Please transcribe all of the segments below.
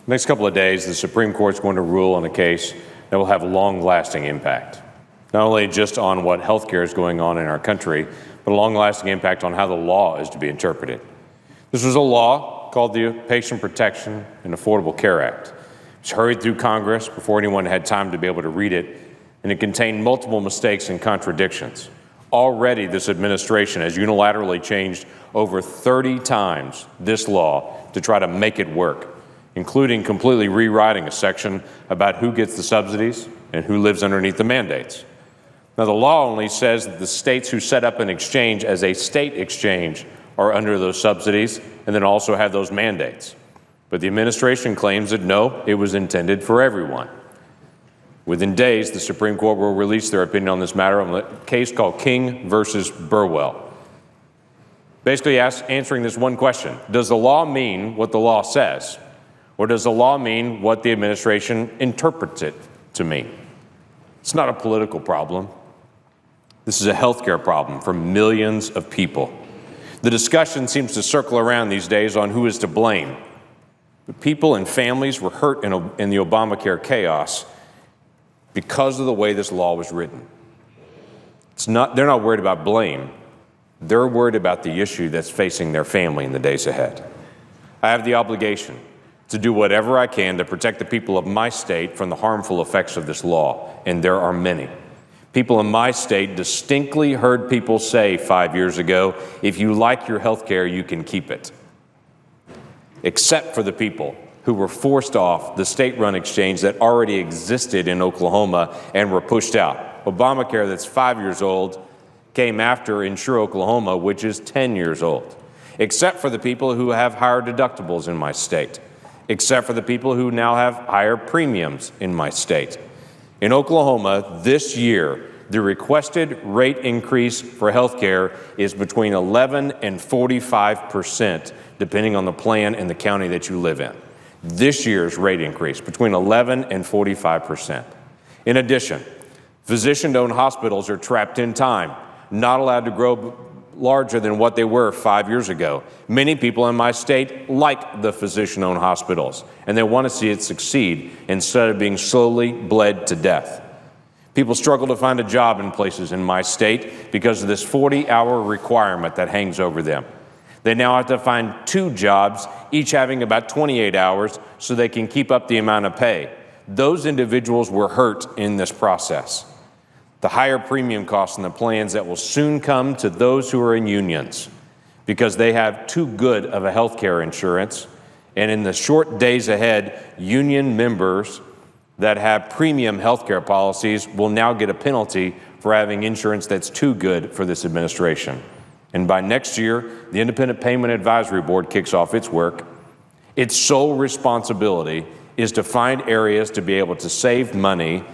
Next couple of days, the Supreme Court's going to rule on a case that will have long-lasting impact, not only just on what healthcare is going on in our country, but a long-lasting impact on how the law is to be interpreted. This was a law called the Patient Protection and Affordable Care Act. It was hurried through Congress before anyone had time to be able to read it, and it contained multiple mistakes and contradictions. Already, this administration has unilaterally changed over 30 times this law to try to make it work, including completely rewriting a section about who gets the subsidies and who lives underneath the mandates. Now, the law only says that the states who set up an exchange as a state exchange are under those subsidies and then also have those mandates. But the administration claims that no, it was intended for everyone. Within days, the Supreme Court will release their opinion on this matter on a case called King versus Burwell. Basically answering this one question: does the law mean what the law says? Or does the law mean what the administration interprets it to mean? It's not a political problem. This is a healthcare problem for millions of people. The discussion seems to circle around these days on who is to blame. But people and families were hurt in the Obamacare chaos because of the way this law was written. They're not worried about blame. They're worried about the issue that's facing their family in the days ahead. I have the obligation to do whatever I can to protect the people of my state from the harmful effects of this law, and there are many. People in my state distinctly heard people say 5 years ago, if you like your health care, you can keep it. Except for the people who were forced off the state-run exchange that already existed in Oklahoma and were pushed out. Obamacare, that's 5 years old, came after Insure Oklahoma, which is 10 years old. Except for the people who have higher deductibles in my state. Except for the people who now have higher premiums in my state. In Oklahoma, this year, the requested rate increase for health care is between 11 and 45%, depending on the plan and the county that you live in. This year's rate increase, between 11 and 45%. In addition, physician-owned hospitals are trapped in time, not allowed to grow larger than what they were 5 years ago. Many people in my state like the physician-owned hospitals, and they want to see it succeed instead of being slowly bled to death. People struggle to find a job in places in my state because of this 40-hour requirement that hangs over them. They now have to find 2 jobs, each having about 28 hours, so they can keep up the amount of pay. Those individuals were hurt in this process. The higher premium costs and the plans that will soon come to those who are in unions because they have too good of a health care insurance. And in the short days ahead, union members that have premium health care policies will now get a penalty for having insurance that's too good for this administration. And by next year, the Independent Payment Advisory Board kicks off its work. Its sole responsibility is to find areas to be able to save money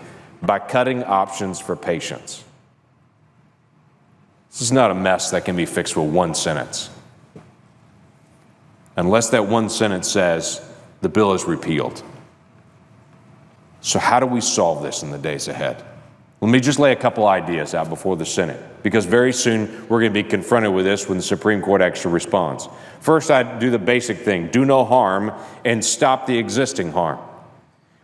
by cutting options for patients. This is not a mess that can be fixed with one sentence. Unless that one sentence says the bill is repealed. So how do we solve this in the days ahead? Let me just lay a couple ideas out before the Senate, because very soon we're going to be confronted with this when the Supreme Court actually responds. First, I'd do the basic thing, do no harm and stop the existing harm.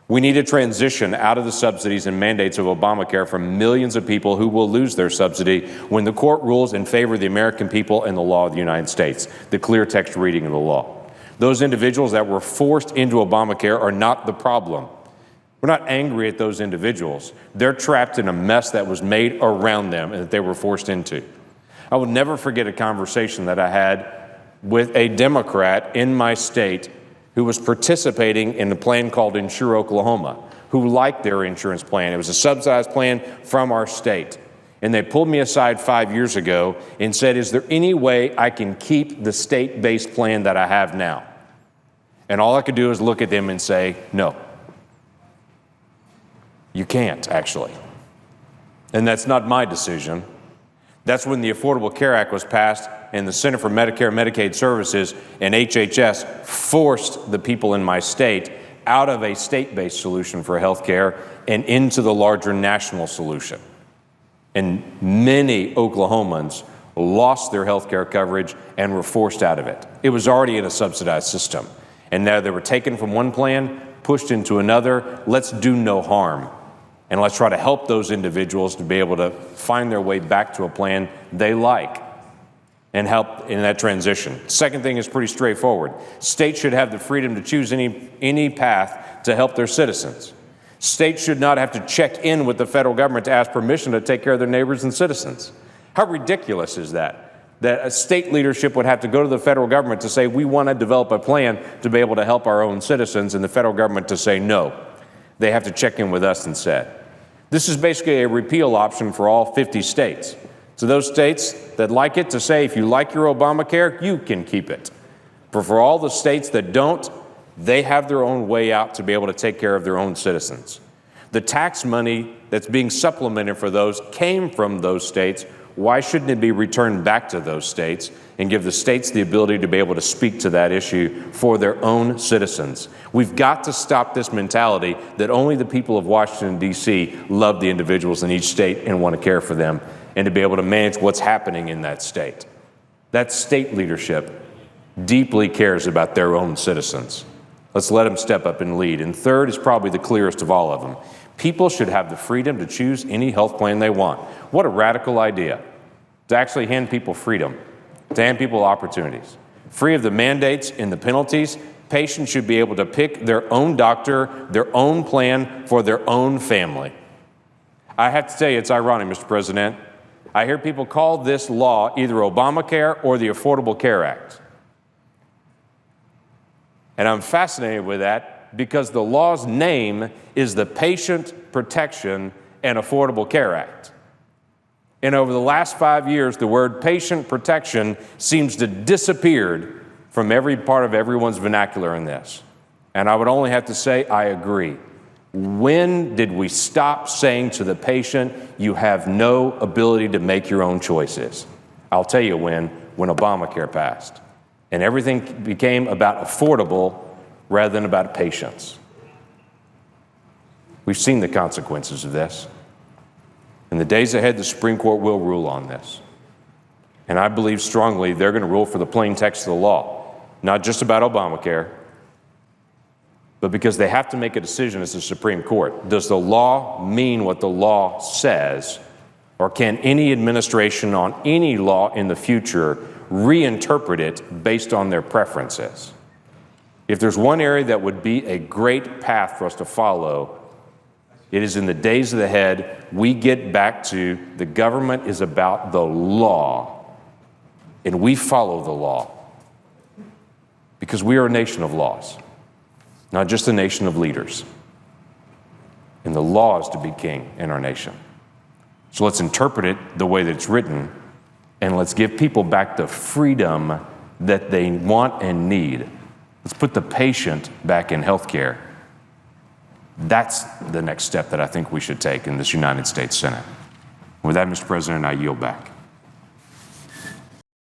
We need to transition out of the subsidies and mandates of Obamacare for millions of people who will lose their subsidy when the court rules in favor of the American people and the law of the United States, the clear text reading of the law. Those individuals that were forced into Obamacare are not the problem. We're not angry at those individuals. They're trapped in a mess that was made around them and that they were forced into. I will never forget a conversation that I had with a Democrat in my state who was participating in the plan called Insure Oklahoma, who liked their insurance plan. It was a subsidized plan from our state. And they pulled me aside 5 years ago and said, is there any way I can keep the state-based plan that I have now? And all I could do is look at them and say, no. You can't, actually. And that's not my decision. That's when the Affordable Care Act was passed and the Center for Medicare and Medicaid Services and HHS forced the people in my state out of a state-based solution for health care and into the larger national solution. And many Oklahomans lost their health care coverage and were forced out of it. It was already in a subsidized system. And now they were taken from one plan, pushed into another. Let's do no harm. And let's try to help those individuals to be able to find their way back to a plan they like and help in that transition. Second thing is pretty straightforward. States should have the freedom to choose any path to help their citizens. States should not have to check in with the federal government to ask permission to take care of their neighbors and citizens. How ridiculous is that? That a state leadership would have to go to the federal government to say, we want to develop a plan to be able to help our own citizens, and the federal government to say no. They have to check in with us instead. This is basically a repeal option for all 50 states. So those states that like it to say, if you like your Obamacare, you can keep it. But for all the states that don't, they have their own way out to be able to take care of their own citizens. The tax money that's being supplemented for those came from those states. Why shouldn't it be returned back to those states and give the states the ability to be able to speak to that issue for their own citizens? We've got to stop this mentality that only the people of Washington, D.C. love the individuals in each state and want to care for them and to be able to manage what's happening in that state. That state leadership deeply cares about their own citizens. Let's let them step up and lead. And third is probably the clearest of all of them. People should have the freedom to choose any health plan they want. What a radical idea, to actually hand people freedom, to hand people opportunities. Free of the mandates and the penalties, patients should be able to pick their own doctor, their own plan for their own family. I have to tell you, it's ironic, Mr. President. I hear people call this law either Obamacare or the Affordable Care Act. And I'm fascinated with that because the law's name is the Patient Protection and Affordable Care Act. And over the last 5 years, the word patient protection seems to disappeared from every part of everyone's vernacular in this. And I would only have to say, I agree. When did we stop saying to the patient, you have no ability to make your own choices? I'll tell you when Obamacare passed. And everything became about affordable rather than about patients. We've seen the consequences of this. In the days ahead, the Supreme Court will rule on this. And I believe strongly they're going to rule for the plain text of the law, not just about Obamacare, but because they have to make a decision as the Supreme Court. Does the law mean what the law says, or can any administration on any law in the future reinterpret it based on their preferences? If there's one area that would be a great path for us to follow, it is in the days ahead, we get back to the government is about the law, and we follow the law because we are a nation of laws, not just a nation of leaders. And the law is to be king in our nation. So let's interpret it the way that it's written, and let's give people back the freedom that they want and need. Let's put the patient back in healthcare. That's the next step that I think we should take in this United States Senate. With that, Mr. President, I yield back.